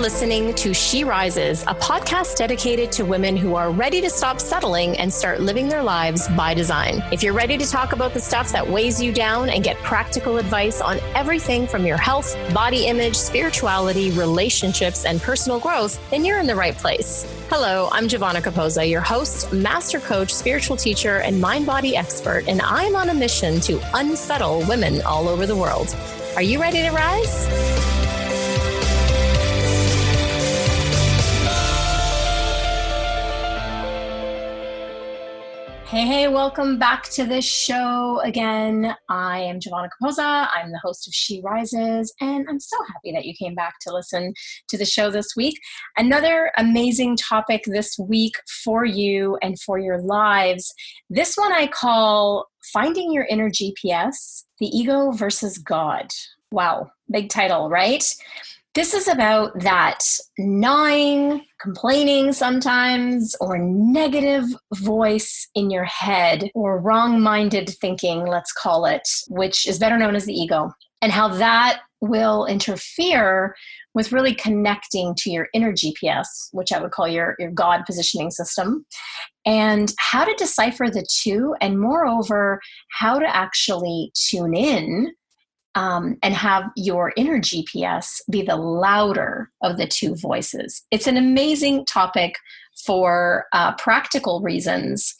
listening to She Rises, a podcast dedicated to women who are ready to stop settling and start living their lives by design. If you're ready to talk about the stuff that weighs you down and get practical advice on everything from your health, body image, spirituality, relationships, and personal growth, then you're in the right place. Hello, I'm Giovanna Capozza, your host, master coach, spiritual teacher, and mind-body expert, and I'm on a mission to unsettle women all over the world. Are you ready to rise? Hey, welcome back to the show again. I am Giovanna Capozza. I'm the host of She Rises, and I'm so happy that you came back to listen to the show this week. Another amazing topic this week for you and for your lives. This one I call Finding Your Inner GPS, the Ego versus God. Wow, big title, right? This is about that gnawing, complaining sometimes, or negative voice in your head, or wrong-minded thinking, let's call it, which is better known as the ego, and how that will interfere with really connecting to your inner GPS, which I would call your God positioning system, and how to decipher the two, and moreover, how to actually tune in and have your inner GPS be the louder of the two voices. It's an amazing topic for practical reasons,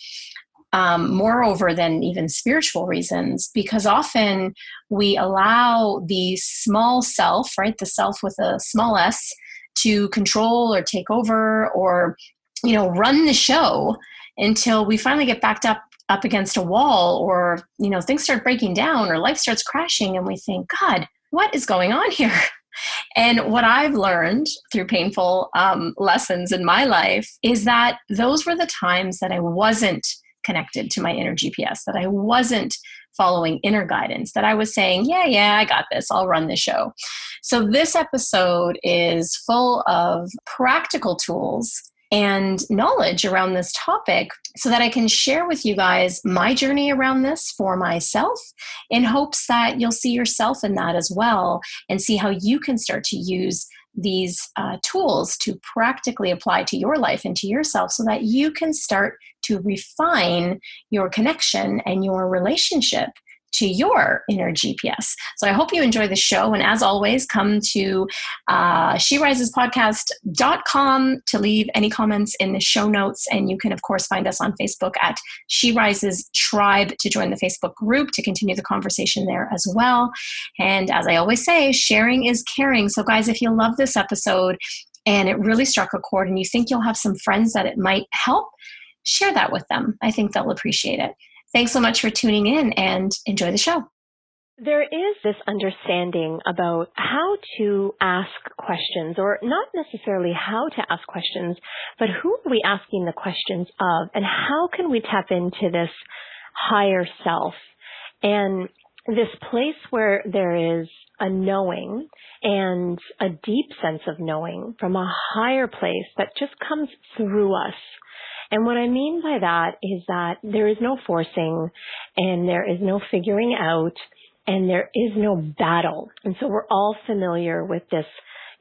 moreover than even spiritual reasons, because often we allow the small self, right, the self with a small s, to control or take over or, run the show until we finally get backed up against a wall, or, things start breaking down, or life starts crashing, and we think, God, what is going on here? And what I've learned through painful lessons in my life is that those were the times that I wasn't connected to my inner GPS, that I wasn't following inner guidance, that I was saying, yeah, I got this, I'll run the show. So this episode is full of practical tools and knowledge around this topic so that I can share with you guys my journey around this for myself, in hopes that you'll see yourself in that as well and see how you can start to use these tools to practically apply to your life and to yourself so that you can start to refine your connection and your relationship to your inner GPS. So I hope you enjoy the show. And as always, come to SheRisesPodcast.com to leave any comments in the show notes. And you can, of course, find us on Facebook at She Rises Tribe to join the Facebook group to continue the conversation there as well. And as I always say, sharing is caring. So guys, if you love this episode and it really struck a chord and you think you'll have some friends that it might help, share that with them. I think they'll appreciate it. Thanks so much for tuning in and enjoy the show. There is this understanding about how to ask questions, or not necessarily how to ask questions, but who are we asking the questions of, and how can we tap into this higher self and this place where there is a knowing and a deep sense of knowing from a higher place that just comes through us. And what I mean by that is that there is no forcing, and there is no figuring out, and there is no battle. And so we're all familiar with this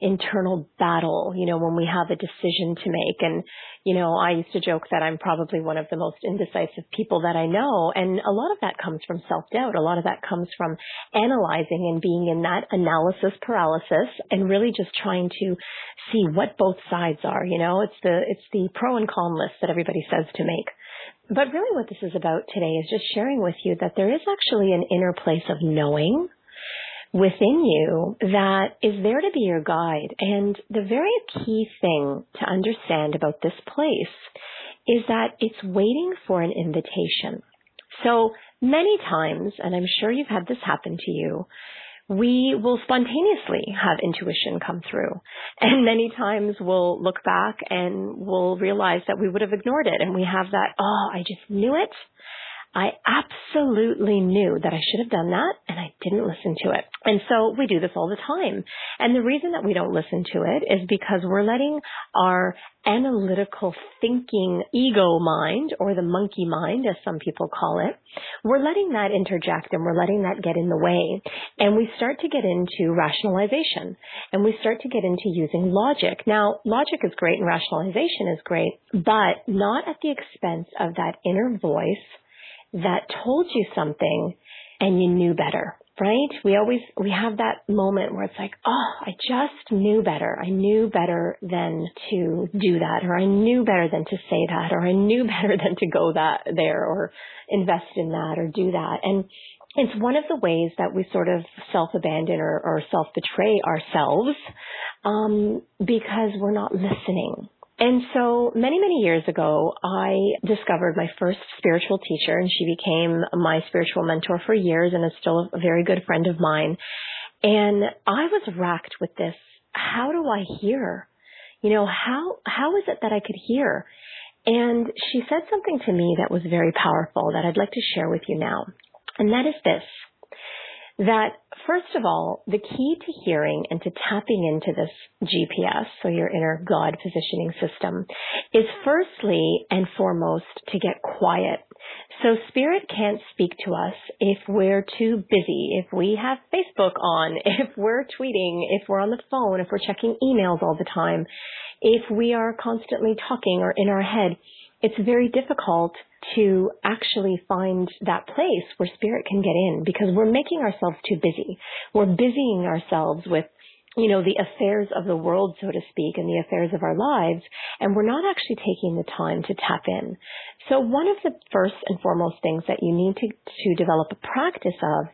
internal battle, when we have a decision to make. And, I used to joke that I'm probably one of the most indecisive people that I know. And a lot of that comes from self-doubt. A lot of that comes from analyzing and being in that analysis paralysis and really just trying to see what both sides are. It's the pro and con list that everybody says to make. But really what this is about today is just sharing with you that there is actually an inner place of knowing within you that is there to be your guide. And the very key thing to understand about this place is that it's waiting for an invitation. So many times, and I'm sure you've had this happen to you, we will spontaneously have intuition come through. And many times we'll look back and we'll realize that we would have ignored it. And we have that, I just knew it. I absolutely knew that I should have done that, and I didn't listen to it. And so we do this all the time. And the reason that we don't listen to it is because we're letting our analytical thinking ego mind, or the monkey mind, as some people call it, we're letting that interject, and we're letting that get in the way. And we start to get into rationalization, and we start to get into using logic. Now, logic is great and rationalization is great, but not at the expense of that inner voice that told you something and you knew better, right? We have that moment where it's like, oh, I just knew better. I knew better than to do that, or I knew better than to say that, or I knew better than to go there or invest in that or do that. And it's one of the ways that we sort of self-abandon or self-betray ourselves because we're not listening. And so many, many years ago, I discovered my first spiritual teacher, and she became my spiritual mentor for years and is still a very good friend of mine. And I was racked with this. How do I hear? How is it that I could hear? And she said something to me that was very powerful that I'd like to share with you now. And that is this, that first of all, the key to hearing and to tapping into this GPS, so your inner God positioning system, is firstly and foremost to get quiet. So spirit can't speak to us if we're too busy, if we have Facebook on, if we're tweeting, if we're on the phone, if we're checking emails all the time, if we are constantly talking or in our head. It's very difficult to actually find that place where spirit can get in because we're making ourselves too busy. We're busying ourselves with, the affairs of the world, so to speak, and the affairs of our lives, and we're not actually taking the time to tap in. So one of the first and foremost things that you need to develop a practice of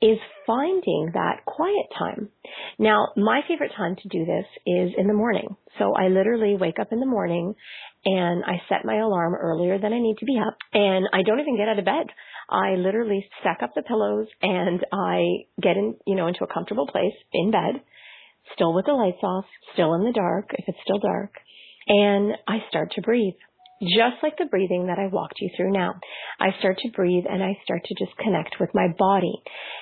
is finding that quiet time. Now, my favorite time to do this is in the morning. So I literally wake up in the morning and I set my alarm earlier than I need to be up, and I don't even get out of bed. I literally stack up the pillows and I get into a comfortable place in bed, still with the lights off, still in the dark, if it's still dark, and I start to breathe. Just like the breathing that I walked you through now. I start to breathe and I start to just connect with my body.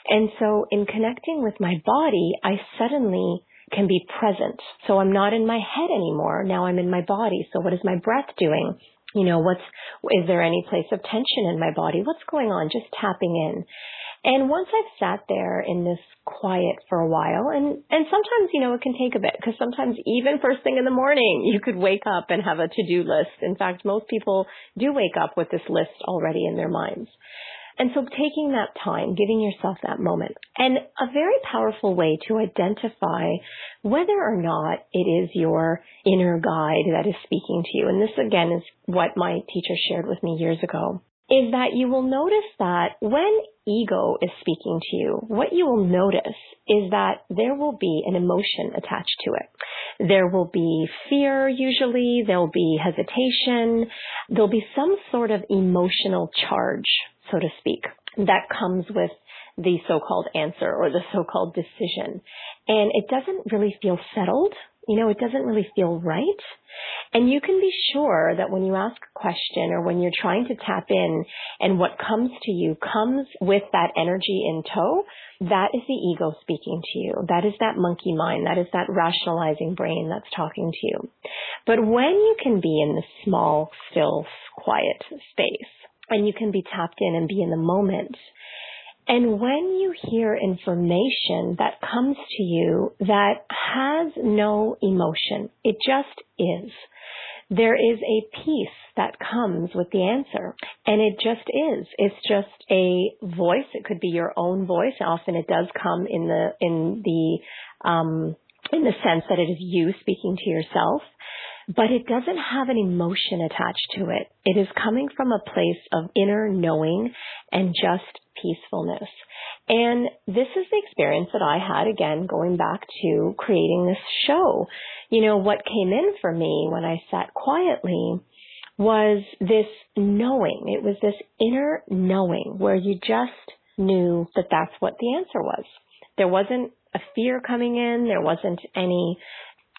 And so in connecting with my body, I suddenly can be present. So I'm not in my head anymore. Now I'm in my body. So what is my breath doing? Is there any place of tension in my body? What's going on? Just tapping in. And once I've sat there in this quiet for a while, and sometimes, it can take a bit, because sometimes even first thing in the morning, you could wake up and have a to-do list. In fact, most people do wake up with this list already in their minds. And so taking that time, giving yourself that moment, and a very powerful way to identify whether or not it is your inner guide that is speaking to you, and this again is what my teacher shared with me years ago, is that you will notice that when ego is speaking to you, what you will notice is that there will be an emotion attached to it. There will be fear usually, there'll be hesitation, there'll be some sort of emotional charge, so to speak, that comes with the so-called answer or the so-called decision. And it doesn't really feel settled. It doesn't really feel right. And you can be sure that when you ask a question or when you're trying to tap in and what comes to you comes with that energy in tow, that is the ego speaking to you. That is that monkey mind. That is that rationalizing brain that's talking to you. But when you can be in this small, still, quiet space and you can be tapped in and be in the moment, and when you hear information that comes to you that has no emotion, it just is, there is a peace that comes with the answer. And it just is. It's just a voice. It could be your own voice. Often it does come in the sense that it is you speaking to yourself. But it doesn't have an emotion attached to it. It is coming from a place of inner knowing and just peacefulness. And this is the experience that I had, again, going back to creating this show. What came in for me when I sat quietly was this knowing. It was this inner knowing where you just knew that that's what the answer was. There wasn't a fear coming in. There wasn't any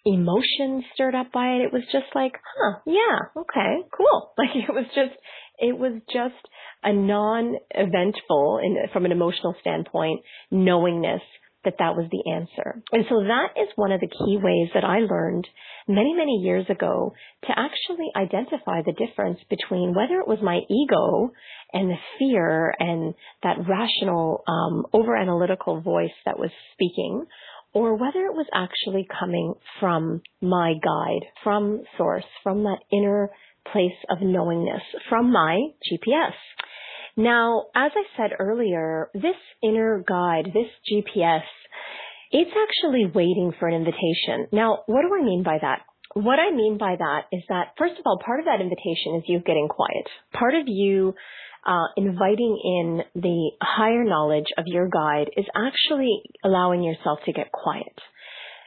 emotion stirred up by it. It was just like, yeah, okay, cool. Like it was just It was just a non-eventful, from an emotional standpoint, knowingness that was the answer. And so that is one of the key ways that I learned many, many years ago to actually identify the difference between whether it was my ego and the fear and that rational, over-analytical voice that was speaking, or whether it was actually coming from my guide, from source, from that inner place of knowingness, from my GPS. Now, as I said earlier, this inner guide, this GPS, it's actually waiting for an invitation. Now, what do I mean by that? What I mean by that is that, first of all, part of that invitation is you getting quiet. Part of you inviting in the higher knowledge of your guide is actually allowing yourself to get quiet.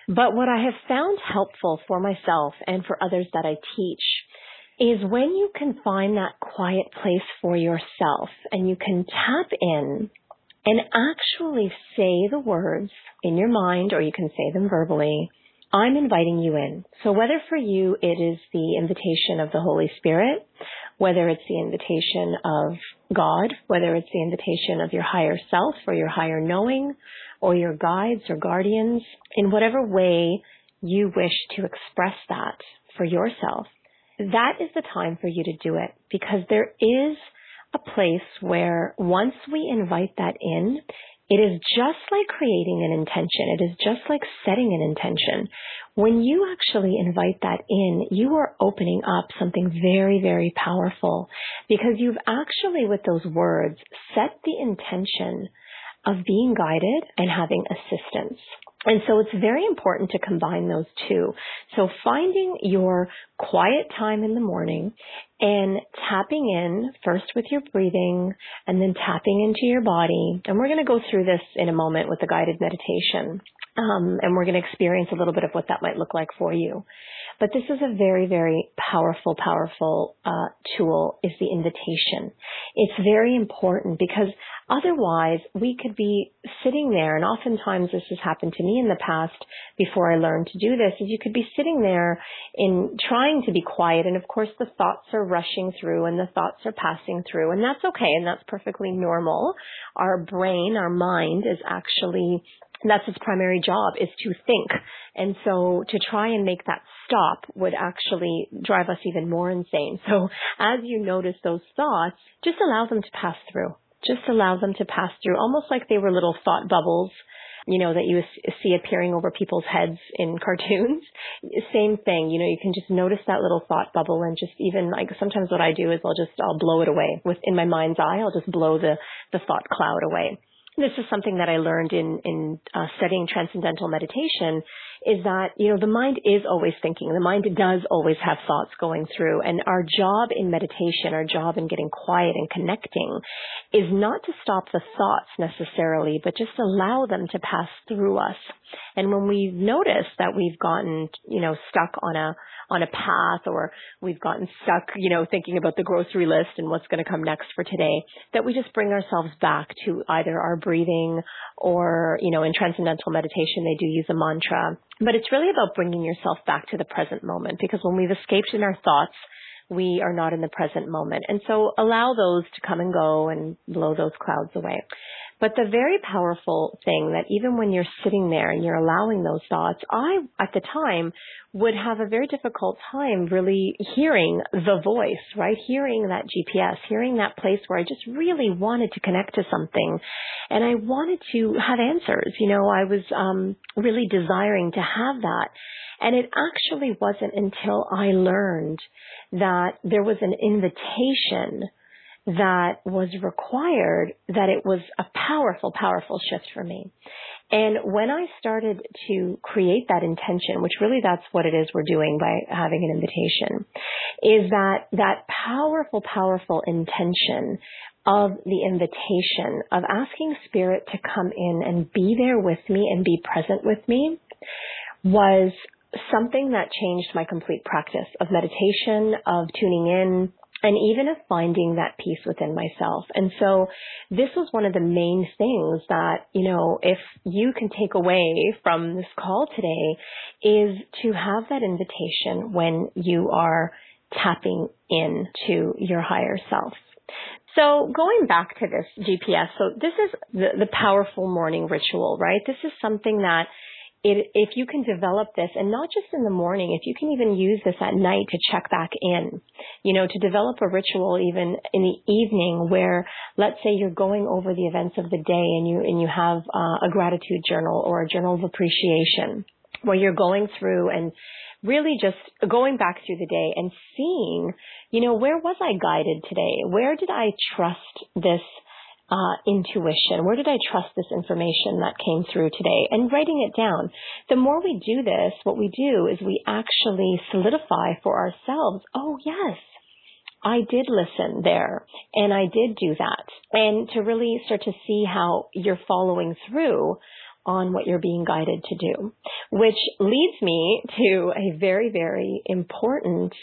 But what I have found helpful for myself and for others that I teach is when you can find that quiet place for yourself and you can tap in and actually say the words in your mind, or you can say them verbally, I'm inviting you in. So whether for you it is the invitation of the Holy Spirit, whether it's the invitation of God, whether it's the invitation of your higher self or your higher knowing or your guides or guardians, in whatever way you wish to express that for yourself, that is the time for you to do it, because there is a place where once we invite that in, it is just like creating an intention. It is just like setting an intention. When you actually invite that in, you are opening up something very, very powerful, because you've actually, with those words, set the intention of being guided and having assistance. And so it's very important to combine those two. So finding your quiet time in the morning and tapping in first with your breathing and then tapping into your body. And we're going to go through this in a moment with the guided meditation. And we're going to experience a little bit of what that might look like for you. But this is a very, very powerful tool, is the invitation. It's very important because otherwise we could be sitting there, and oftentimes this has happened to me in the past before I learned to do this, is you could be sitting there in trying to be quiet, and of course the thoughts are rushing through and the thoughts are passing through, and that's okay, and that's perfectly normal. Our brain, our mind is actually, that's its primary job, is to think. And so to try and make that stop would actually drive us even more insane. So as you notice those thoughts, just allow them to pass through. Just allow them to pass through, almost like they were little thought bubbles, that you see appearing over people's heads in cartoons. Same thing, you can just notice that little thought bubble, and just even like sometimes what I do is I'll blow it away. In my mind's eye, I'll just blow the thought cloud away. This is something that I learned in studying transcendental meditation, is that, the mind is always thinking. The mind does always have thoughts going through. And our job in meditation, our job in getting quiet and connecting, is not to stop the thoughts necessarily, but just allow them to pass through us. And when we notice that we've gotten, stuck on a path, or we've gotten stuck, thinking about the grocery list and what's going to come next for today, that we just bring ourselves back to either our breathing or, in transcendental meditation, they do use a mantra. But it's really about bringing yourself back to the present moment, because when we've escaped in our thoughts, we are not in the present moment. And so allow those to come and go and blow those clouds away. But the very powerful thing, that even when you're sitting there and you're allowing those thoughts, I, at the time, would have a very difficult time really hearing the voice, right? Hearing that GPS, hearing that place where I just really wanted to connect to something. And I wanted to have answers. I was really desiring to have that. And it actually wasn't until I learned that there was an invitation that was required that it was a powerful, powerful shift for me. And when I started to create that intention, which really that's what it is we're doing by having an invitation, is that powerful, powerful intention of the invitation of asking Spirit to come in and be there with me and be present with me was something that changed my complete practice of meditation, of tuning in, and even of finding that peace within myself. And so this was one of the main things that, if you can take away from this call today, is to have that invitation when you are tapping into your higher self. So going back to this GPS, so this is the powerful morning ritual, right? This is something that if you can develop this, and not just in the morning, if you can even use this at night to check back in, to develop a ritual even in the evening where, let's say you're going over the events of the day and you have a gratitude journal or a journal of appreciation, where you're going through and really just going back through the day and seeing, where was I guided today? Where did I trust this intuition? Where did I trust this information that came through today? And writing it down. The more we do this, what we do is we actually solidify for ourselves, oh yes, I did listen there and I did do that. And to really start to see how you're following through on what you're being guided to do, which leads me to a very, very important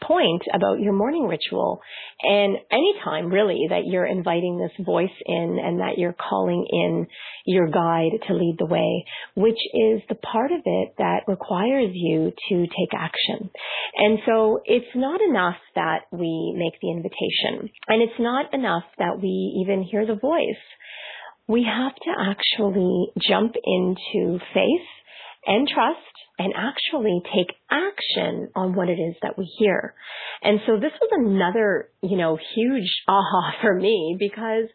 point about your morning ritual. And anytime really that you're inviting this voice in and that you're calling in your guide to lead the way, which is the part of it that requires you to take action. And so it's not enough that we make the invitation, and it's not enough that we even hear the voice. We have to actually jump into faith and trust and actually take action on what it is that we hear. And so this was another, huge aha for me, because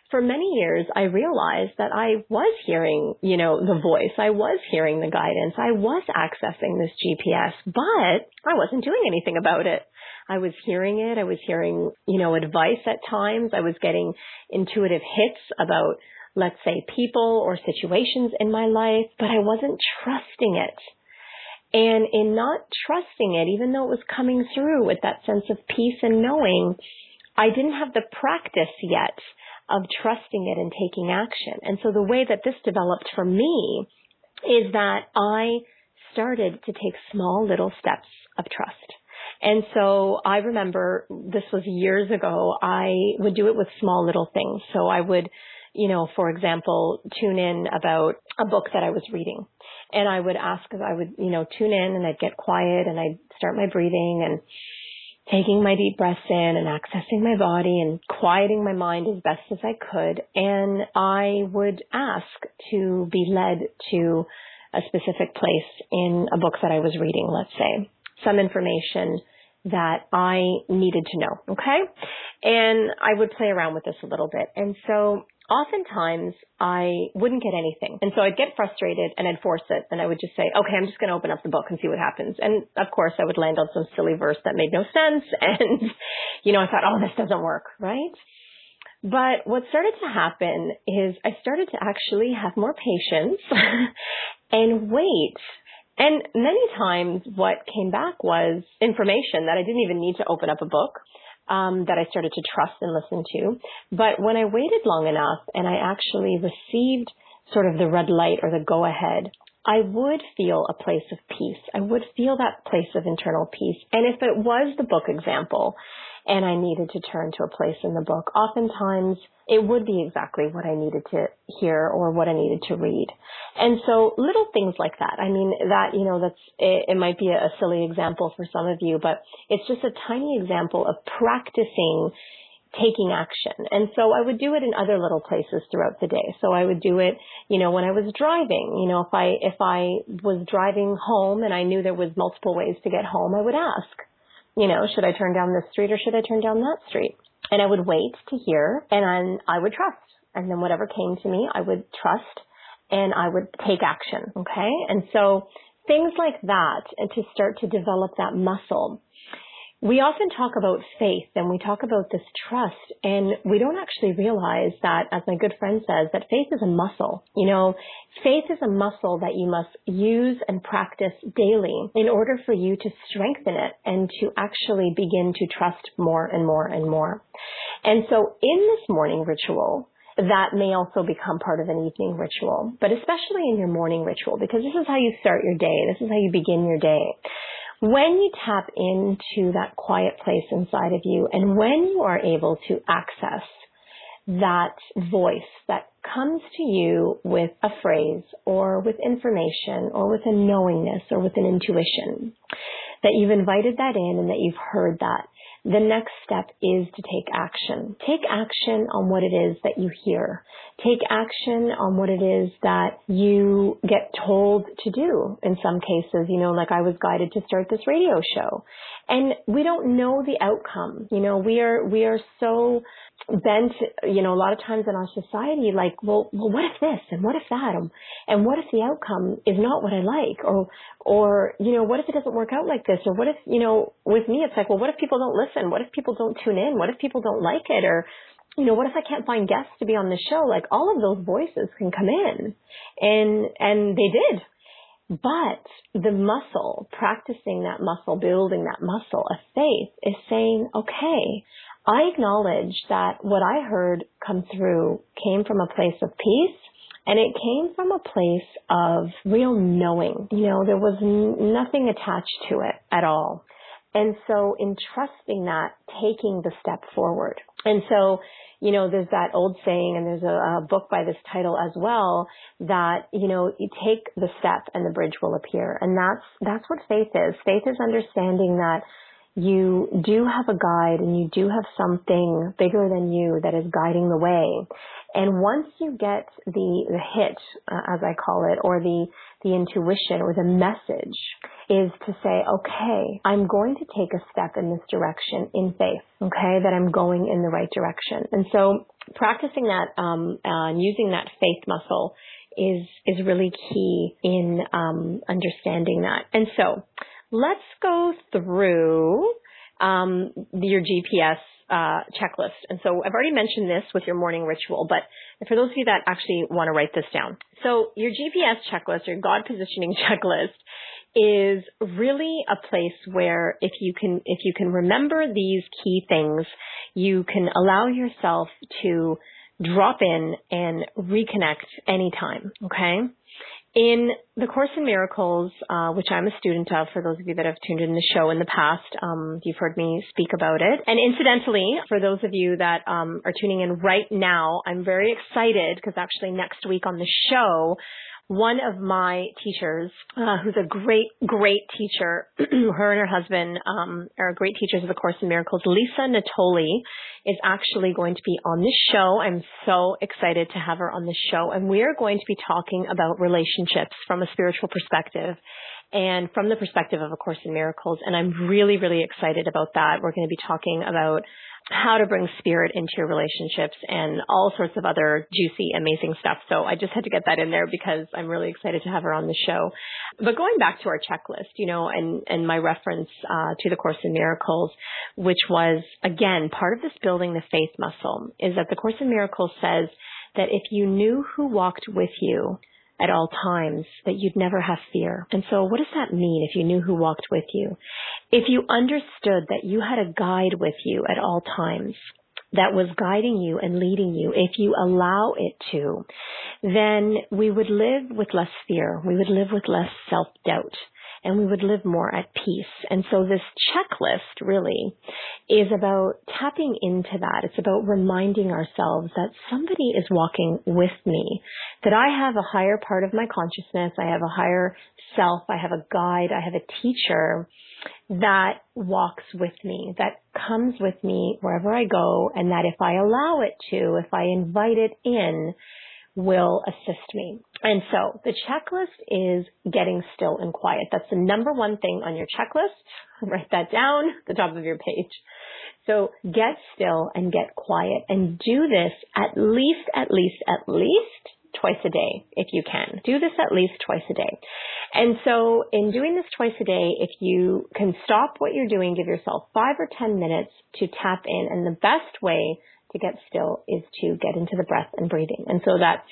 for many years I realized that I was hearing, the voice. I was hearing the guidance. I was accessing this GPS, but I wasn't doing anything about it. I was hearing it. I was hearing, advice at times. I was getting intuitive hits about, let's say, people or situations in my life, but I wasn't trusting it. And in not trusting it, even though it was coming through with that sense of peace and knowing, I didn't have the practice yet of trusting it and taking action. And so the way that this developed for me is that I started to take small little steps of trust. And so I remember, this was years ago, I would do it with small little things. So I would, for example, tune in about a book that I was reading. And I would tune in and I'd get quiet and I'd start my breathing and taking my deep breaths in and accessing my body and quieting my mind as best as I could. And I would ask to be led to a specific place in a book that I was reading, let's say, some information that I needed to know, okay? And I would play around with this a little bit. And so oftentimes I wouldn't get anything. And so I'd get frustrated and I'd force it. And I would just say, okay, I'm just going to open up the book and see what happens. And of course I would land on some silly verse that made no sense. And, I thought, oh, this doesn't work, right? But what started to happen is I started to actually have more patience and wait. And many times what came back was information that I didn't even need to open up a book, that I started to trust and listen to. But when I waited long enough and I actually received sort of the red light or the go-ahead, I would feel a place of peace. I would feel that place of internal peace. And if it was the book example and I needed to turn to a place in the book, oftentimes it would be exactly what I needed to hear or what I needed to read. And so little things like that. I mean, that, it might be a silly example for some of you, but it's just a tiny example of practicing taking action. And so I would do it in other little places throughout the day. So I would do it, when I was driving, if I was driving home and I knew there was multiple ways to get home, I would ask, should I turn down this street or should I turn down that street? And I would wait to hear and I would trust. And then whatever came to me, I would trust and I would take action. Okay. And so things like that, and to start to develop that muscle. We often talk about faith and we talk about this trust, and we don't actually realize that, as my good friend says, that faith is a muscle. Faith is a muscle that you must use and practice daily in order for you to strengthen it and to actually begin to trust more and more and more. And so in this morning ritual, that may also become part of an evening ritual, but especially in your morning ritual, because this is how you start your day. This is how you begin your day. When you tap into that quiet place inside of you, and when you are able to access that voice that comes to you with a phrase or with information or with a knowingness or with an intuition, that you've invited that in and that you've heard that. The next step is to take action. Take action on what it is that you hear. Take action on what it is that you get told to do. In some cases, like I was guided to start this radio show. And we don't know the outcome. We are so bent, a lot of times in our society, like, well, what if this and what if that? And what if the outcome is not what I like? Or, what if it doesn't work out like this? Or what if, with me, it's like, well, what if people don't listen? What if people don't tune in? What if people don't like it? Or, what if I can't find guests to be on the show? Like, all of those voices can come in. And they did. But the muscle, practicing that muscle, building that muscle of faith is saying, okay, I acknowledge that what I heard come through came from a place of peace, and it came from a place of real knowing. There was nothing attached to it at all. And so in trusting that, taking the step forward. And so, there's that old saying, and there's a book by this title as well, that, you take the step and the bridge will appear. And that's what faith is. Faith is understanding that you do have a guide and you do have something bigger than you that is guiding the way. And once you get the hit, as I call it, or the intuition or the message is to say, okay, I'm going to take a step in this direction in faith, okay, that I'm going in the right direction. And so practicing that, and using that faith muscle is really key in understanding that. And so let's go through your GPS checklist. And so I've already mentioned this with your morning ritual, but for those of you that actually want to write this down. So your GPS checklist, your God positioning checklist, is really a place where if you can remember these key things, you can allow yourself to drop in and reconnect anytime, okay? In the Course in Miracles, which I'm a student of, for those of you that have tuned in the show in the past, you've heard me speak about it. And incidentally, for those of you that are tuning in right now, I'm very excited because actually next week on the show, one of my teachers, who's a great, great teacher, her and her husband are great teachers of the Course in Miracles, Lisa Natoli, is actually going to be on the show. I'm so excited to have her on the show. And we are going to be talking about relationships from a spiritual perspective and from the perspective of A Course in Miracles. And I'm really, really excited about that. We're going to be talking about how to bring spirit into your relationships and all sorts of other juicy, amazing stuff. So I just had to get that in there because I'm really excited to have her on the show. But going back to our checklist, and my reference to the Course in Miracles, which was, again, part of this building the faith muscle, is that the Course in Miracles says that if you knew who walked with you at all times, that you'd never have fear. And so what does that mean if you knew who walked with you? If you understood that you had a guide with you at all times that was guiding you and leading you, if you allow it to, then we would live with less fear. We would live with less self-doubt. And we would live more at peace. And so this checklist really is about tapping into that. It's about reminding ourselves that somebody is walking with me, that I have a higher part of my consciousness, I have a higher self, I have a guide, I have a teacher that walks with me, that comes with me wherever I go, and that if I allow it to, if I invite it in, will assist me. And so the checklist is getting still and quiet. That's the number one thing on your checklist. Write that down at the top of your page. So get still and get quiet and do this at least twice a day if you can. Do this at least twice a day. And so in doing this twice a day, if you can stop what you're doing, give yourself 5 or 10 minutes to tap in. And the best way to get still is to get into the breath and breathing. And so that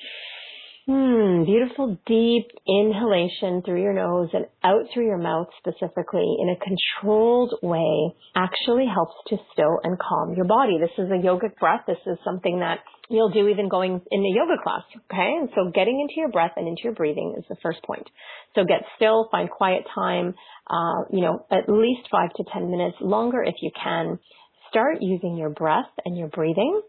beautiful deep inhalation through your nose and out through your mouth specifically in a controlled way actually helps to still and calm your body. This is a yogic breath. This is something that you'll do even going in a yoga class, okay? And so getting into your breath and into your breathing is the first point. So get still, find quiet time, at least 5 to 10 minutes, longer if you can. start using your breath and your breathing.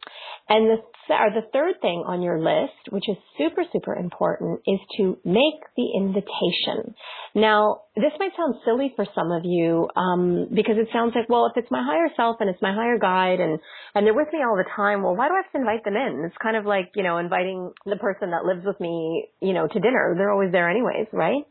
And the third thing on your list, which is super, super important, is to make the invitation. Now, this might sound silly for some of you because it sounds like, well, if it's my higher self and it's my higher guide and they're with me all the time, well, why do I have to invite them in? It's kind of like, inviting the person that lives with me, to dinner. They're always there anyways, right?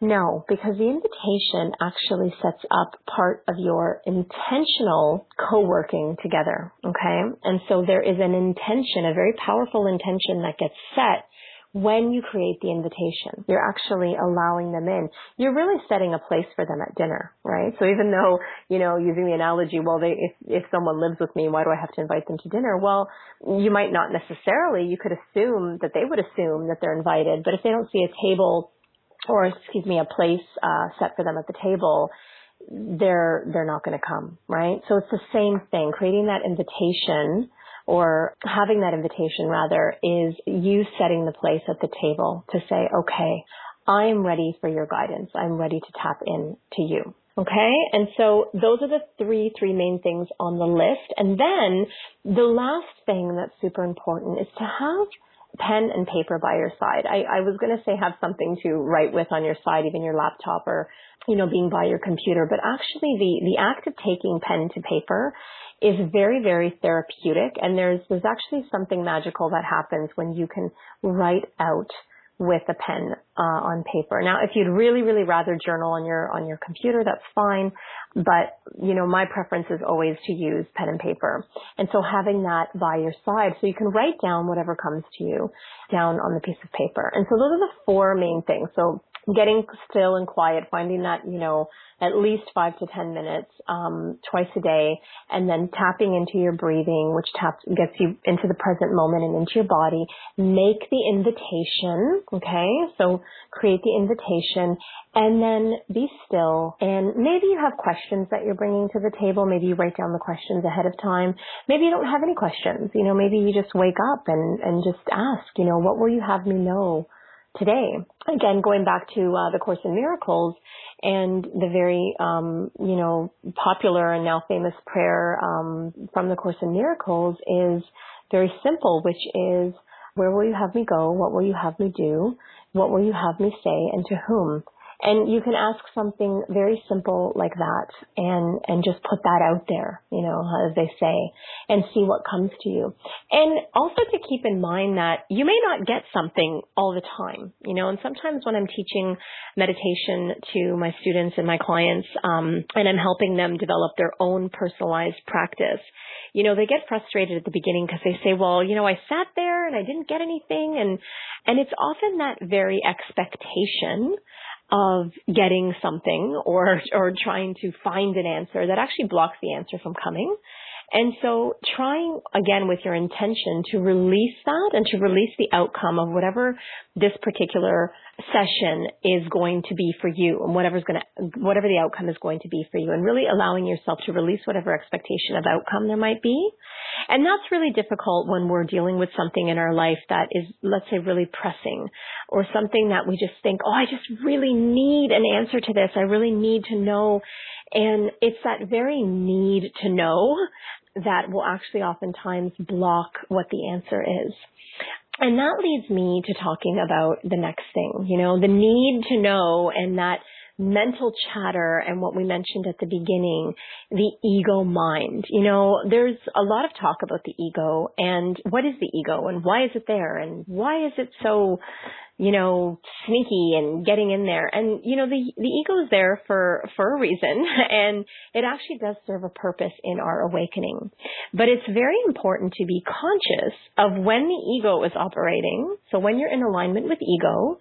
No, because the invitation actually sets up part of your intentional co-working together, okay? And so there is an intention, a very powerful intention that gets set when you create the invitation. You're actually allowing them in. You're really setting a place for them at dinner, right? So even though, using the analogy, well, if someone lives with me, why do I have to invite them to dinner? Well, you might not necessarily. You could assume that they would assume that they're invited, but if they don't see a table or a place set for them at the table, they're not going to come, right? So it's the same thing. Creating that invitation, or having that invitation rather, is you setting the place at the table to say, okay, I'm ready for your guidance. I'm ready to tap in to you. Okay. And so those are the three main things on the list. And then the last thing that's super important is to have pen and paper by your side. I was going to say have something to write with on your side, even your laptop or, being by your computer. But actually the act of taking pen to paper is very, very therapeutic. And there's actually something magical that happens when you can write out with a pen on paper. Now, if you'd really, really rather journal on your computer, that's fine. But, my preference is always to use pen and paper. And so having that by your side so you can write down whatever comes to you down on the piece of paper. And so those are the four main things. So getting still and quiet, finding that, at least 5 to 10 minutes, twice a day, and then tapping into your breathing, which gets you into the present moment and into your body. Make the invitation, okay? So create the invitation and then be still. And maybe you have questions that you're bringing to the table. Maybe you write down the questions ahead of time. Maybe you don't have any questions. Maybe you just wake up and just ask, what will you have me know today? Again, going back to the Course in Miracles and the very, popular and now famous prayer from the Course in Miracles is very simple, which is, where will you have me go? What will you have me do? What will you have me say, and to whom? And you can ask something very simple like that and just put that out there, as they say, and see what comes to you. And also to keep in mind that you may not get something all the time, and sometimes when I'm teaching meditation to my students and my clients, and I'm helping them develop their own personalized practice, they get frustrated at the beginning because they say, well, I sat there and I didn't get anything. And it's often that very expectation of getting something or trying to find an answer that actually blocks the answer from coming. And so trying again with your intention to release that and to release the outcome of whatever this particular session is going to be for you and whatever the outcome is going to be for you, and really allowing yourself to release whatever expectation of outcome there might be. And that's really difficult when we're dealing with something in our life that is, let's say, really pressing, or something that we just think, I just really need an answer to this. I really need to know. And it's that very need to know that will actually oftentimes block what the answer is. And that leads me to talking about the next thing, the need to know, and that mental chatter, and what we mentioned at the beginning, the ego mind. There's a lot of talk about the ego and what is the ego and why is it there and why is it so, sneaky and getting in there. And, the ego is there for a reason, and it actually does serve a purpose in our awakening. But it's very important to be conscious of when the ego is operating. So when you're in alignment with ego,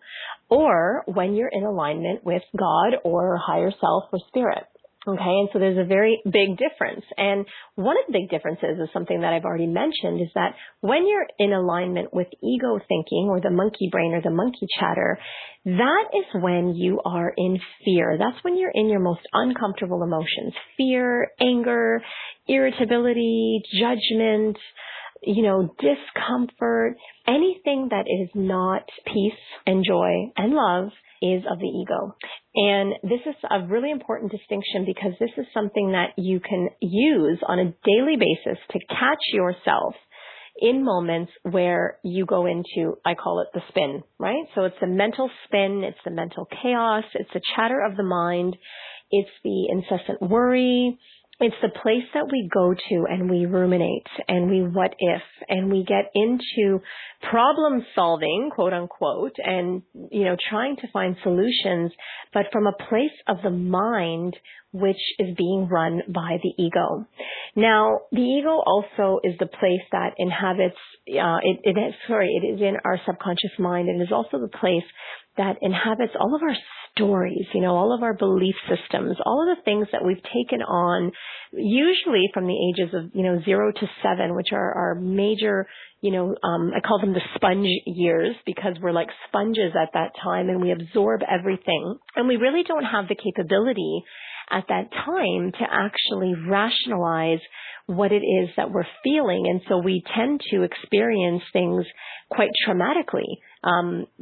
or when you're in alignment with God or higher self or spirit. Okay, and so there's a very big difference. And one of the big differences is something that I've already mentioned, is that when you're in alignment with ego thinking, or the monkey brain or the monkey chatter, that is when you are in fear. That's when you're in your most uncomfortable emotions: fear, anger, irritability, judgment, discomfort, anything that is not peace and joy and love is of the ego. And this is a really important distinction because this is something that you can use on a daily basis to catch yourself in moments where you go into, I call it the spin, right? So it's the mental spin, it's the mental chaos, it's the chatter of the mind, it's the incessant worry, it's the place that we go to and we ruminate and we what if and we get into problem solving, quote unquote, and, trying to find solutions, but from a place of the mind which is being run by the ego. Now, the ego also is the place that inhabits, it is in our subconscious mind, and is also the place that inhabits all of our stories, all of our belief systems, all of the things that we've taken on, usually from the ages of, 0 to 7, which are our major, I call them the sponge years, because we're like sponges at that time and we absorb everything. And we really don't have the capability at that time to actually rationalize what it is that we're feeling. And so we tend to experience things quite traumatically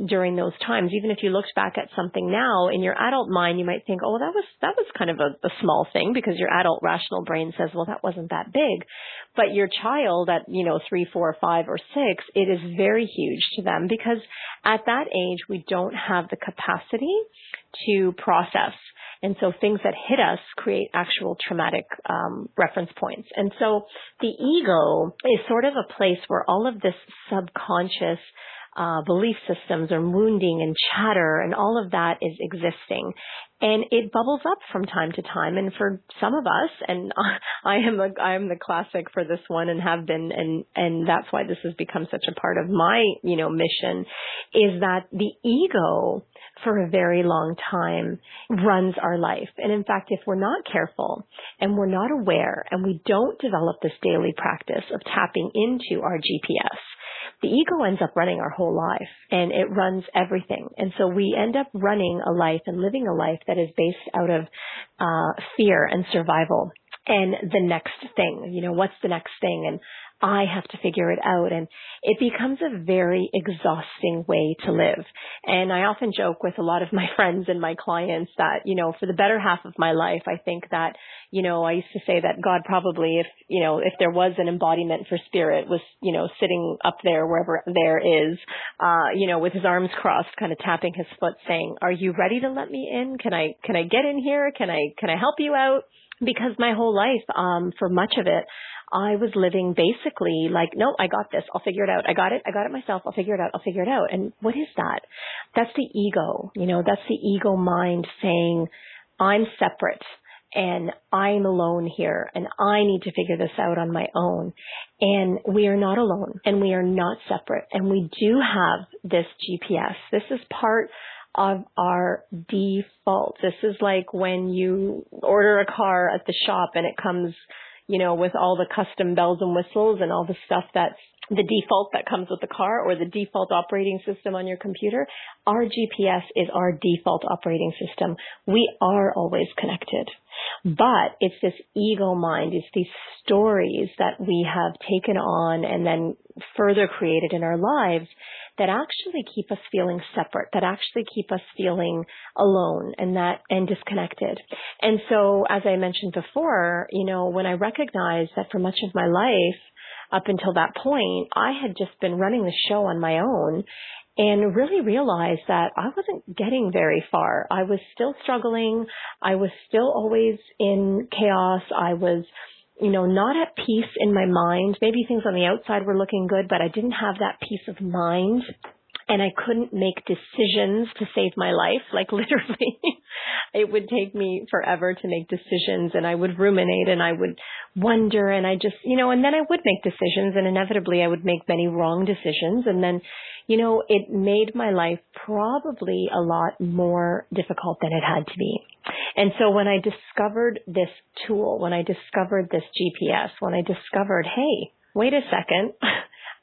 during those times. Even if you looked back at something now in your adult mind, you might think, oh, that was kind of a small thing, because your adult rational brain says, well, that wasn't that big. But your child at, 3, 4, 5, or 6, it is very huge to them, because at that age, we don't have the capacity to process. And so things that hit us create actual traumatic reference points. And so the ego is sort of a place where all of this subconscious belief systems or wounding and chatter and all of that is existing. And it bubbles up from time to time. And for some of us, and I am the classic for this one and have been, and that's why this has become such a part of my, mission, is that the ego for a very long time runs our life. And in fact, if we're not careful and we're not aware and we don't develop this daily practice of tapping into our GPS, the ego ends up running our whole life, and it runs everything. And so we end up running a life and living a life that is based out of fear and survival. And the next thing, what's the next thing? And I have to figure it out. And it becomes a very exhausting way to live. And I often joke with a lot of my friends and my clients that, for the better half of my life, I think that, I used to say that God probably, if there was an embodiment for spirit, was, sitting up there, wherever there is, with his arms crossed, kind of tapping his foot saying, are you ready to let me in? Can I get in here? Can I help you out? Because my whole life, for much of it, I was living basically like, no, I got this. I'll figure it out. I got it myself. I'll figure it out. And what is that? That's the ego. That's the ego mind saying, I'm separate and I'm alone here and I need to figure this out on my own. And we are not alone and we are not separate. And we do have this GPS. This is part of our default. This is like when you order a car at the shop and it comes, with all the custom bells and whistles and all the stuff that's the default that comes with the car, or the default operating system on your computer. Our GPS is our default operating system. We are always connected. But it's this ego mind, it's these stories that we have taken on and then further created in our lives that actually keep us feeling separate, that actually keep us feeling alone and disconnected. And so, as I mentioned before, when I recognized that for much of my life, up until that point, I had just been running the show on my own, and really realized that I wasn't getting very far. I was still struggling. I was still always in chaos. I was, not at peace in my mind. Maybe things on the outside were looking good, but I didn't have that peace of mind. And I couldn't make decisions to save my life. Like literally, it would take me forever to make decisions, and I would ruminate and I would wonder, and I just, and then I would make decisions, and inevitably I would make many wrong decisions. And then, it made my life probably a lot more difficult than it had to be. And so when I discovered this tool, when I discovered this GPS, when I discovered, hey, wait a second,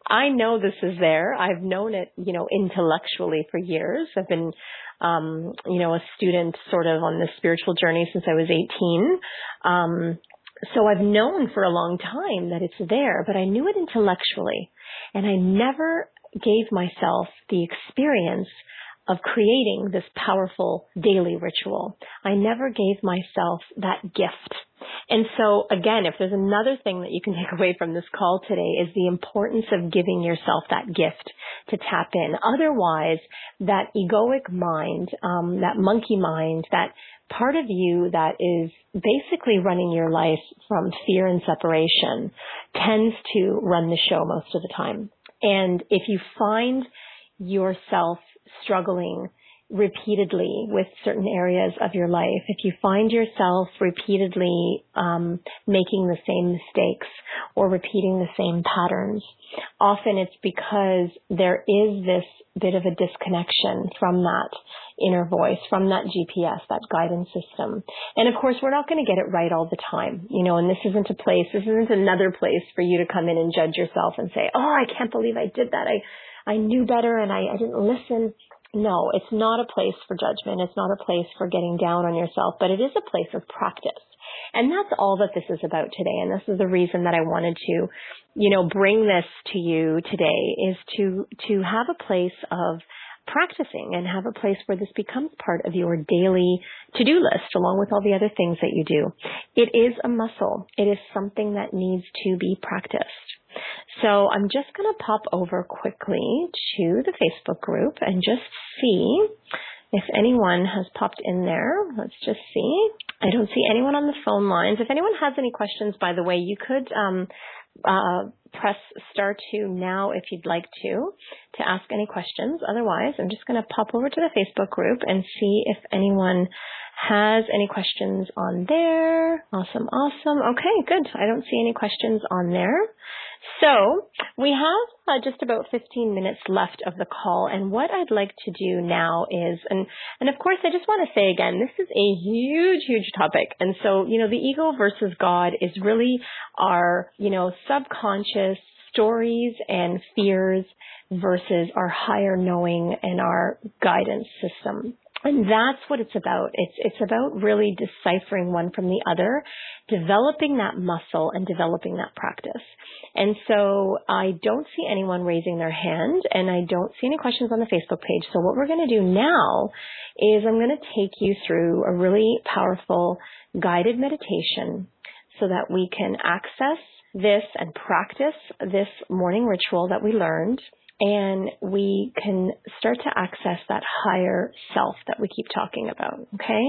I know this is there. I've known it, intellectually for years. I've been, a student sort of on this spiritual journey since I was 18. So I've known for a long time that it's there, but I knew it intellectually. And I never gave myself the experience of creating this powerful daily ritual. I never gave myself that gift. And so again, if there's another thing that you can take away from this call today is the importance of giving yourself that gift to tap in. Otherwise, that egoic mind, that monkey mind, that part of you that is basically running your life from fear and separation tends to run the show most of the time. And if you find yourself struggling repeatedly with certain areas of your life, if you find yourself repeatedly making the same mistakes or repeating the same patterns, often it's because there is this bit of a disconnection from that inner voice, from that GPS, that guidance system. And of course, we're not going to get it right all the time, and this isn't another place for you to come in and judge yourself and say, oh, I can't believe I did that. I knew better and I didn't listen. No, it's not a place for judgment. It's not a place for getting down on yourself, but it is a place of practice. And that's all that this is about today. And this is the reason that I wanted to, bring this to you today, is to have a place of practicing and have a place where this becomes part of your daily to-do list along with all the other things that you do. It is a muscle. It is something that needs to be practiced. So I'm just going to pop over quickly to the Facebook group and just see if anyone has popped in there. Let's just see. I don't see anyone on the phone lines. If anyone has any questions, by the way, you could press star 2 now if you'd like to ask any questions. Otherwise, I'm just going to pop over to the Facebook group and see if anyone has any questions on there. Awesome. Okay, good. I don't see any questions on there. So we have just about 15 minutes left of the call, and what I'd like to do now is, and of course I just want to say again, this is a huge topic, and so, the ego versus God is really our, subconscious stories and fears versus our higher knowing and our guidance system. And that's what it's about. It's about really deciphering one from the other, developing that muscle and developing that practice. And so I don't see anyone raising their hand, and I don't see any questions on the Facebook page. So what we're going to do now is I'm going to take you through a really powerful guided meditation so that we can access this and practice this morning ritual that we learned. And we can start to access that higher self that we keep talking about, okay?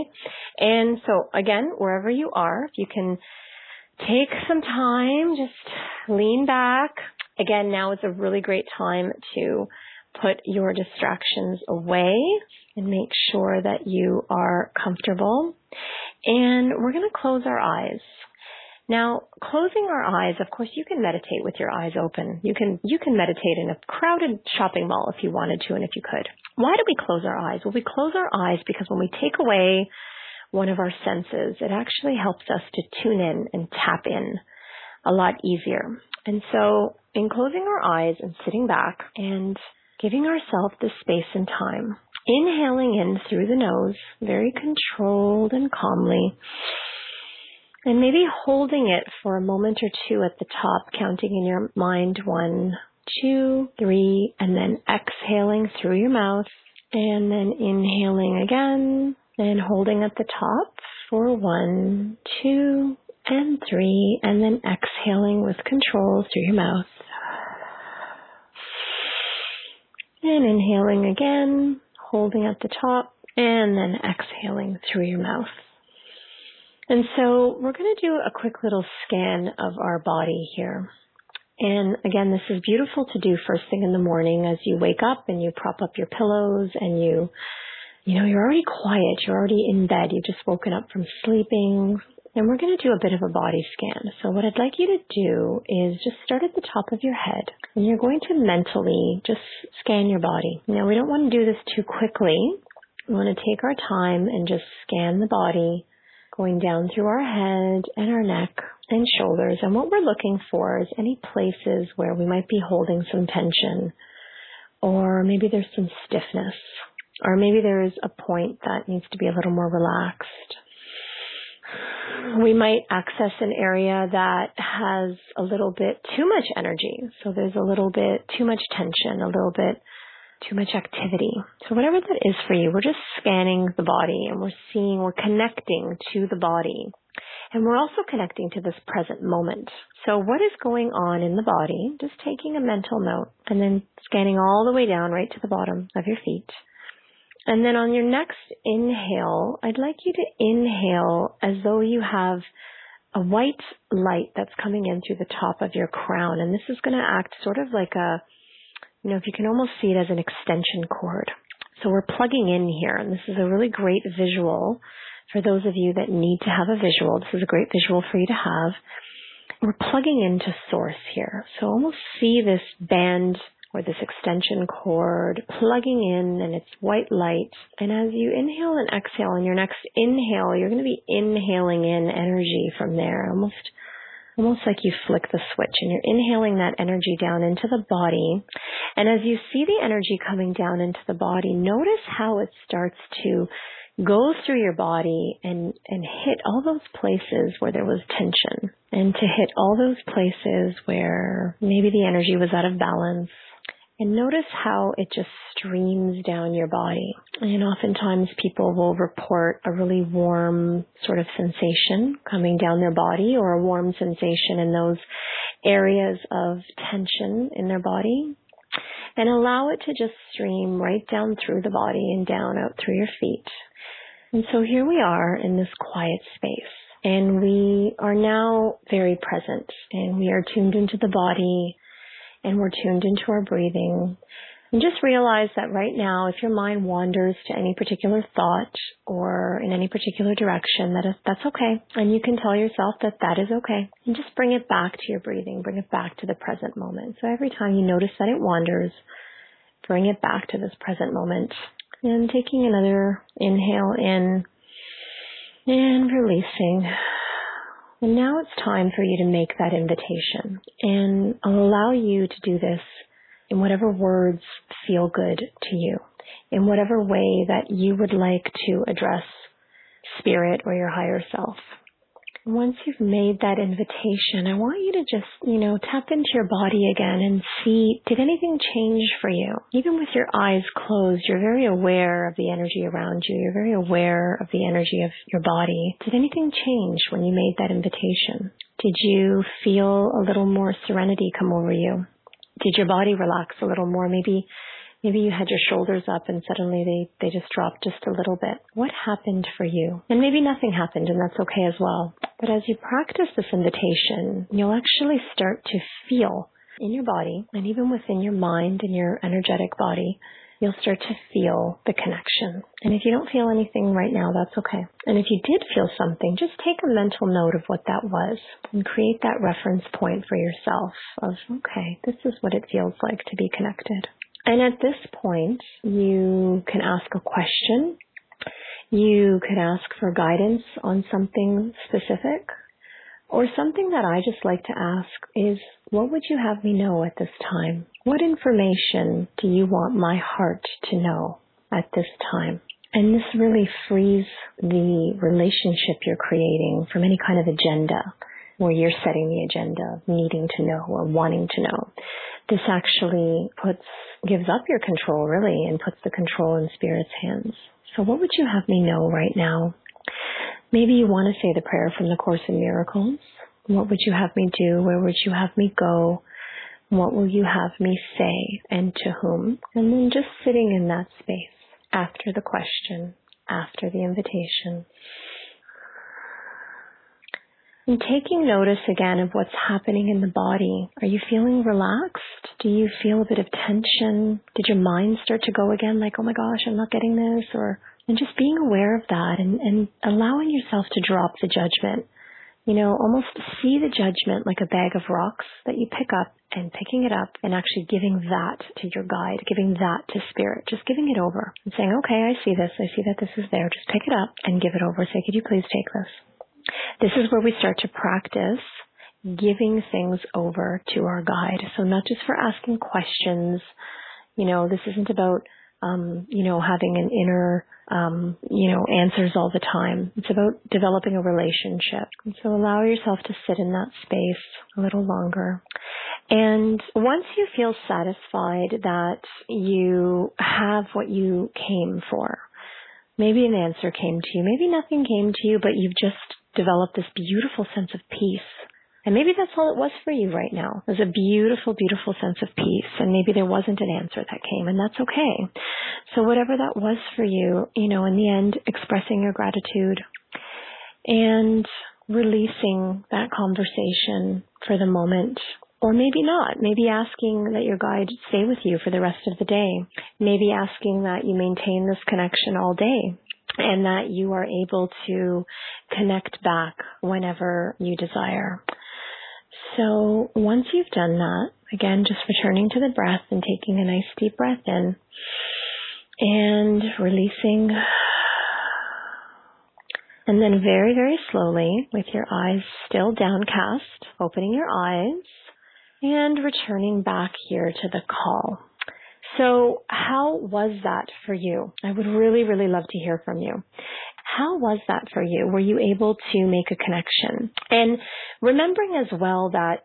And so, again, wherever you are, if you can take some time, just lean back. Again, now is a really great time to put your distractions away and make sure that you are comfortable. And we're going to close our eyes. Now, closing our eyes, of course, you can meditate with your eyes open. You can meditate in a crowded shopping mall if you wanted to and if you could. Why do we close our eyes? Well, we close our eyes because when we take away one of our senses, it actually helps us to tune in and tap in a lot easier. And so in closing our eyes and sitting back and giving ourselves the space and time, inhaling in through the nose, very controlled and calmly, and maybe holding it for a moment or two at the top, counting in your mind 1, 2, 3, and then exhaling through your mouth, and then inhaling again, and holding at the top for 1, 2, and 3, and then exhaling with control through your mouth. And inhaling again, holding at the top, and then exhaling through your mouth. And so we're going to do a quick little scan of our body here. And again, this is beautiful to do first thing in the morning as you wake up and you prop up your pillows and you're already quiet. You're already in bed. You've just woken up from sleeping. And we're going to do a bit of a body scan. So what I'd like you to do is just start at the top of your head. And you're going to mentally just scan your body. Now, we don't want to do this too quickly. We want to take our time and just scan the body, going down through our head and our neck and shoulders. And what we're looking for is any places where we might be holding some tension, or maybe there's some stiffness, or maybe there's a point that needs to be a little more relaxed. We might access an area that has a little bit too much energy. So there's a little bit too much tension, a little bit too much activity. So whatever that is for you, we're just scanning the body and we're connecting to the body. And we're also connecting to this present moment. So what is going on in the body, just taking a mental note and then scanning all the way down right to the bottom of your feet. And then on your next inhale, I'd like you to inhale as though you have a white light that's coming in through the top of your crown. And this is going to act sort of like if you can almost see it as an extension cord. So we're plugging in here, and this is a really great visual for those of you that need to have a visual. This is a great visual for you to have. We're plugging into source here. So almost see this band or this extension cord plugging in, and it's white light. And as you inhale and exhale on your next inhale, you're going to be inhaling in energy from there, almost like you flick the switch, and you're inhaling that energy down into the body. And as you see the energy coming down into the body, notice how it starts to go through your body and hit all those places where there was tension, and to hit all those places where maybe the energy was out of balance. And notice how it just streams down your body. And oftentimes people will report a really warm sort of sensation coming down their body, or a warm sensation in those areas of tension in their body. And allow it to just stream right down through the body and down out through your feet. And so here we are in this quiet space. And we are now very present. And we are tuned into the body. And we're tuned into our breathing. And just realize that right now, if your mind wanders to any particular thought or in any particular direction, that's okay. And you can tell yourself that that is okay. And just bring it back to your breathing. Bring it back to the present moment. So every time you notice that it wanders, bring it back to this present moment. And taking another inhale in and releasing. And now it's time for you to make that invitation, and I'll allow you to do this in whatever words feel good to you, in whatever way that you would like to address spirit or your higher self. Once you've made that invitation, I want you to just, tap into your body again and see, did anything change for you? Even with your eyes closed, you're very aware of the energy around you. You're very aware of the energy of your body. Did anything change when you made that invitation? Did you feel a little more serenity come over you? Did your body relax a little more? Maybe you had your shoulders up and suddenly they just dropped just a little bit. What happened for you? And maybe nothing happened, and that's okay as well. But as you practice this invitation, you'll actually start to feel in your body, and even within your mind and your energetic body, you'll start to feel the connection. And if you don't feel anything right now, that's okay. And if you did feel something, just take a mental note of what that was and create that reference point for yourself of, okay, this is what it feels like to be connected. And at this point, you can ask a question. You could ask for guidance on something specific. Or something that I just like to ask is, what would you have me know at this time? What information do you want my heart to know at this time? And this really frees the relationship you're creating from any kind of agenda where you're setting the agenda, needing to know or wanting to know. This actually gives up your control, really, and puts the control in Spirit's hands. So what would you have me know right now? Maybe you want to say the prayer from the Course in Miracles. What would you have me do? Where would you have me go? What will you have me say, and to whom? And then just sitting in that space after the question, after the invitation. And taking notice again of what's happening in the body. Are you feeling relaxed? Do you feel a bit of tension? Did your mind start to go again like, oh my gosh, I'm not getting this? And just being aware of that and allowing yourself to drop the judgment. Almost see the judgment like a bag of rocks that you pick up, and picking it up and actually giving that to your guide, giving that to Spirit, just giving it over and saying, okay, I see this. I see that this is there. Just pick it up and give it over. Say, could you please take this? This is where we start to practice giving things over to our guide. So not just for asking questions. This isn't about, having an inner, answers all the time. It's about developing a relationship. And so allow yourself to sit in that space a little longer. And once you feel satisfied that you have what you came for, maybe an answer came to you, maybe nothing came to you, but you've just developed this beautiful sense of peace. And maybe that's all it was for you right now. It was a beautiful, beautiful sense of peace. And maybe there wasn't an answer that came, and that's okay. So whatever that was for you, in the end, expressing your gratitude and releasing that conversation for the moment. Or maybe not. Maybe asking that your guide stay with you for the rest of the day. Maybe asking that you maintain this connection all day and that you are able to connect back whenever you desire. So once you've done that, again, just returning to the breath and taking a nice deep breath in and releasing. And then very, very slowly, with your eyes still downcast, opening your eyes and returning back here to the call. So how was that for you? I would really, really love to hear from you. How was that for you? Were you able to make a connection? And remembering as well that,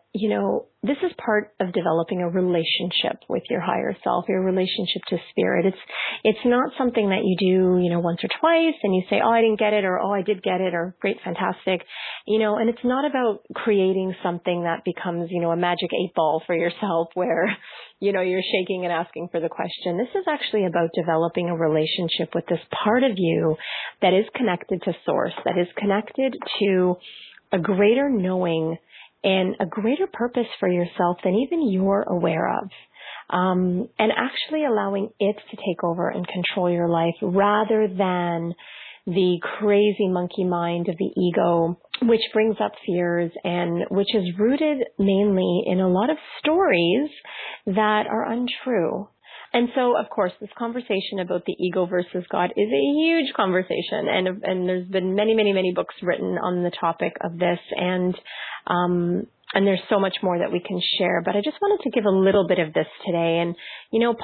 this is part of developing a relationship with your higher self, your relationship to spirit. It's not something that you do, once or twice and you say, oh, I didn't get it, or oh, I did get it, or great, fantastic. And it's not about creating something that becomes, a magic 8-ball for yourself where, you're shaking and asking for the question. This is actually about developing a relationship with this part of you that is connected to source, that is connected to a greater knowing and a greater purpose for yourself than even you're aware of. And actually allowing it to take over and control your life rather than the crazy monkey mind of the ego, which brings up fears and which is rooted mainly in a lot of stories that are untrue. And so, of course, this conversation about the ego versus God is a huge conversation. And there's been many, many, many books written on the topic of this. And there's so much more that we can share. But I just wanted to give a little bit of this today. And,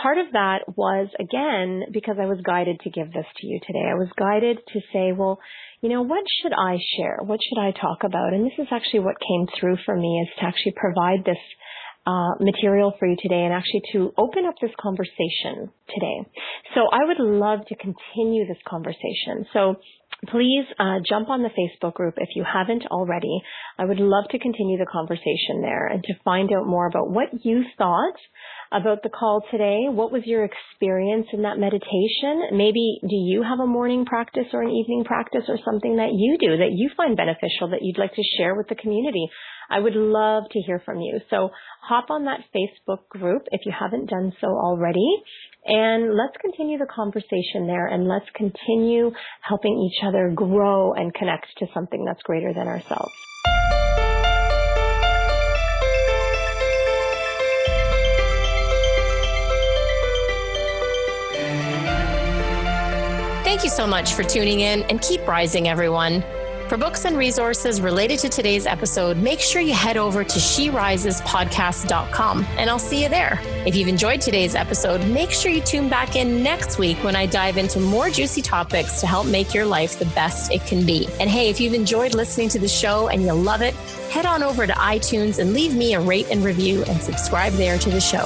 part of that was, again, because I was guided to give this to you today. I was guided to say, well, what should I share? What should I talk about? And this is actually what came through for me, is to actually provide this material for you today and actually to open up this conversation today. So I would love to continue this conversation. So please jump on the Facebook group if you haven't already. I would love to continue the conversation there and to find out more about what you thought about the call today. What was your experience in that meditation? Maybe do you have a morning practice or an evening practice or something that you do that you find beneficial that you'd like to share with the community? I would love to hear from you. So hop on that Facebook group if you haven't done so already, and let's continue the conversation there, and let's continue helping each other grow and connect to something that's greater than ourselves. Thank you so much for tuning in, and keep rising, everyone. For books and resources related to today's episode, make sure you head over to sherisespodcast.com, and I'll see you there. If you've enjoyed today's episode, make sure you tune back in next week when I dive into more juicy topics to help make your life the best it can be. And hey, if you've enjoyed listening to the show and you love it, head on over to iTunes and leave me a rate and review and subscribe there to the show.